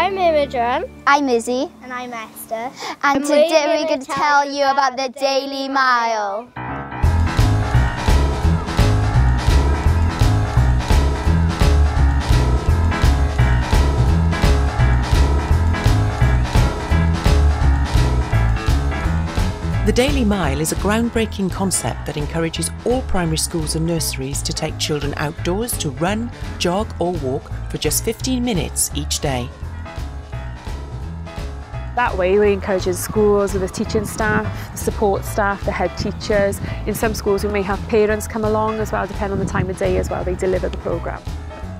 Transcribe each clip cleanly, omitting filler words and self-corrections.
I'm Imogen. I'm Izzy. And I'm Esther. And today we're going to tell you about the Daily Mile. The Daily Mile is a groundbreaking concept that encourages all primary schools and nurseries to take children outdoors to run, jog or walk for just 15 minutes each day. That way we encourage schools with the teaching staff, the support staff, the head teachers. In some schools we may have parents come along as well, depending on the time of day as well, they deliver the programme.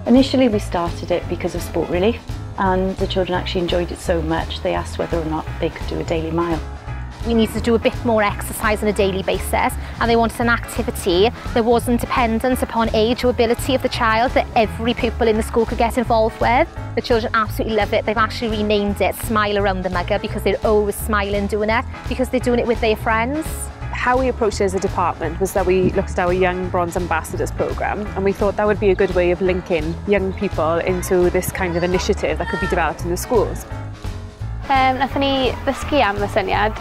Initially we started it because of Sport Relief, and the children actually enjoyed it so much they asked whether or not they could do a daily mile. We needed to do a bit more exercise on a daily basis, and they wanted an activity that wasn't dependent upon age or ability of the child, that every pupil in the school could get involved with. The children absolutely love it. They've actually renamed it Smile Around the Mugger because they're always smiling doing it, because they're doing it with their friends. How we approached it as a department was that we looked at our Young Bronze Ambassadors programme, and we thought that would be a good way of linking young people into this kind of initiative that could be developed in the schools. Nathon ni ddysgu am y syniad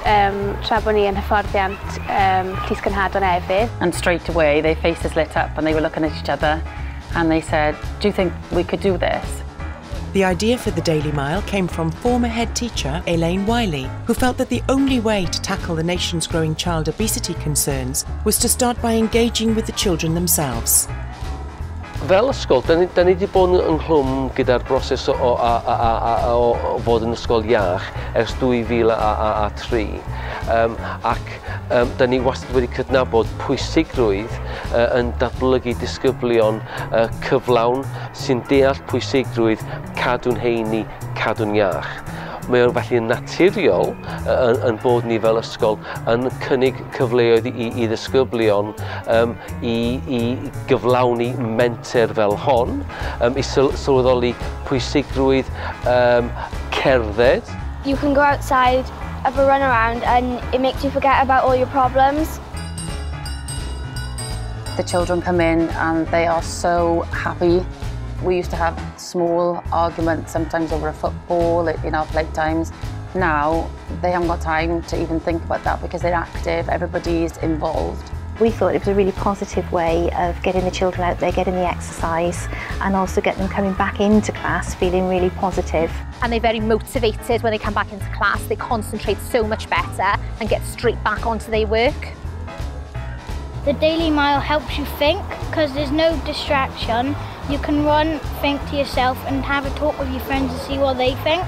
tra bod ni yn hyfforddiant Llys Gynhadon hefyd. And straight away their faces lit up and they were looking at each other and they said, "Do you think we could do this?" The idea for the Daily Mile came from former head teacher Elaine Wiley, who felt that the only way to tackle the nation's growing child obesity concerns was to start by engaging with the children themselves. Fel ysgol, da ni wedi bod yn nghlwm gyda'r broses o fod yn ysgol iach ers 2003 ac da ni wastad wedi cydnabod pwysigrwydd yn datblygu disgyblion cyflawn sy'n deall pwysigrwydd cadw'n heini, cadw'n iach. Mae o'n felly yn naturiol yn bod ni fel ysgol yn cynnig cyfleoedd i ddisgyblion i gyflawni menter fel hon, i sylweddoli pwysigrwydd cerdded. You can go outside, have a run around, and it makes you forget about all your problems. The children come in and they are so happy. We used to have small arguments, sometimes over a football in our playtimes. Now, they haven't got time to even think about that because they're active, everybody's involved. We thought it was a really positive way of getting the children out there, getting the exercise, and also getting them coming back into class feeling really positive. And they're very motivated when they come back into class. They concentrate so much better and get straight back onto their work. The Daily Mile helps you think because there's no distraction. You can run, think to yourself and have a talk with your friends and see what they think.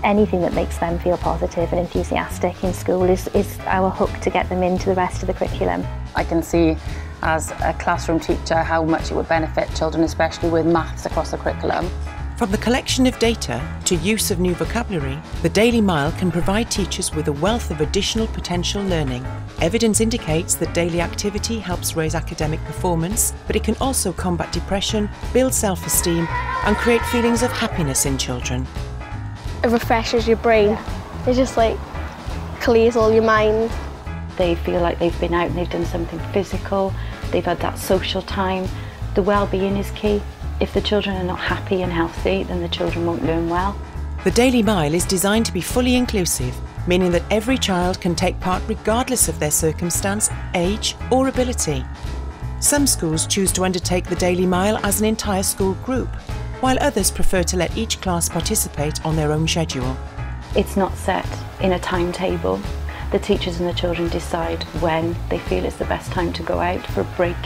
Anything that makes them feel positive and enthusiastic in school is our hook to get them into the rest of the curriculum. I can see as a classroom teacher how much it would benefit children, especially with maths across the curriculum. From the collection of data to use of new vocabulary, the Daily Mile can provide teachers with a wealth of additional potential learning. Evidence indicates that daily activity helps raise academic performance, but it can also combat depression, build self-esteem, and create feelings of happiness in children. It refreshes your brain. It just clears all your mind. They feel like they've been out and they've done something physical, they've had that social time. The well-being is key. If the children are not happy and healthy, then the children won't learn well. The Daily Mile is designed to be fully inclusive, meaning that every child can take part regardless of their circumstance, age or ability. Some schools choose to undertake the Daily Mile as an entire school group, while others prefer to let each class participate on their own schedule. It's not set in a timetable. The teachers and the children decide when they feel it's the best time to go out for a break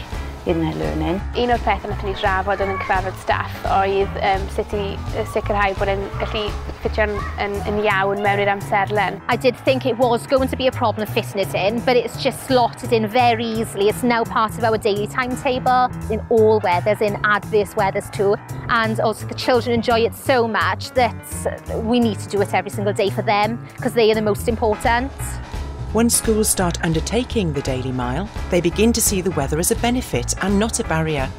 in their learning. Un o'r pethau nathon ni drafod yn cyfarfod staff oedd sut i sicrhau bod e'n gallu ffitio'n yn iawn mewn i'r amserlen. I did think it was going to be a problem of fitting it in, but it's just slotted in very easily. It's now part of our daily timetable in all weathers, in adverse weathers too. And also the children enjoy it so much that we need to do it every single day for them because they are the most important. When schools start undertaking the Daily Mile, they begin to see the weather as a benefit and not a barrier.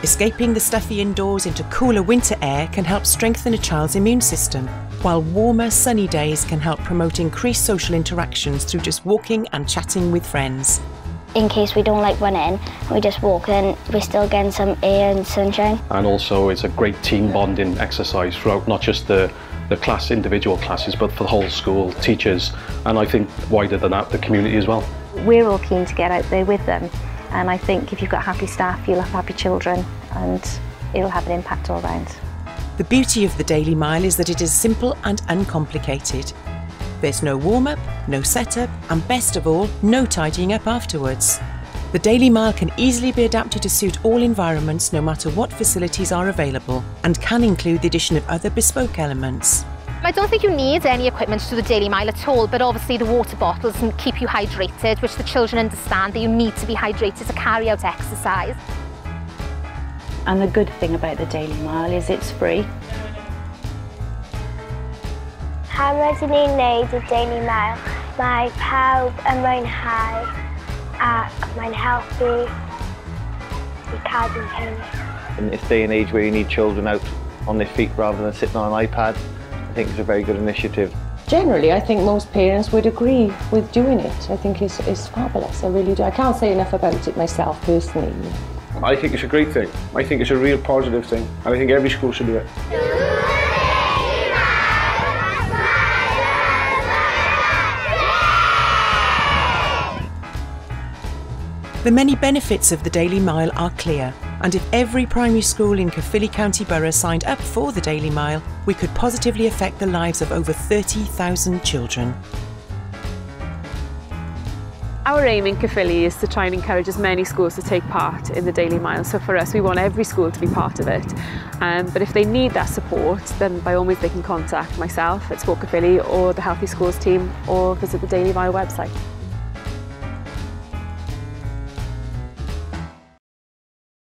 Escaping the stuffy indoors into cooler winter air can help strengthen a child's immune system, while warmer, sunny days can help promote increased social interactions through just walking and chatting with friends. In case we don't like running, we just walk and we're still getting some air and sunshine. And also it's a great team bonding exercise throughout not just the the class, individual classes, but for the whole school, teachers, and I think wider than that, the community as well. We're all keen to get out there with them, and I think if you've got happy staff, you'll have happy children, and it'll have an impact all round. The beauty of the Daily Mile is that it is simple and uncomplicated. There's no warm-up, no setup, and best of all, no tidying up afterwards. The Daily Mile can easily be adapted to suit all environments no matter what facilities are available, and can include the addition of other bespoke elements. I don't think you need any equipment to do the Daily Mile at all, but obviously the water bottles can keep you hydrated, which the children understand that you need to be hydrated to carry out exercise. And the good thing about the Daily Mile is it's free. Ham rydyn ni'n neud y Daily Mile, mae pawb yn mwynhau ac mae'n helpu I cadw'n healthy. In this day and age where you need children out on their feet rather than sitting on an iPad, I think it's a very good initiative. Generally, I think most parents would agree with doing it. I think it's fabulous, I really do. I can't say enough about it myself personally. I think it's a great thing. I think it's a real positive thing, and I think every school should do it. The many benefits of the Daily Mile are clear, and if every primary school in Caerphilly County Borough signed up for the Daily Mile, we could positively affect the lives of over 30,000 children. Our aim in Caerphilly is to try and encourage as many schools to take part in the Daily Mile. So for us, we want every school to be part of it. But if they need that support, then by all means they can contact myself at Sport Caerphilly or the Healthy Schools team, or visit the Daily Mile website.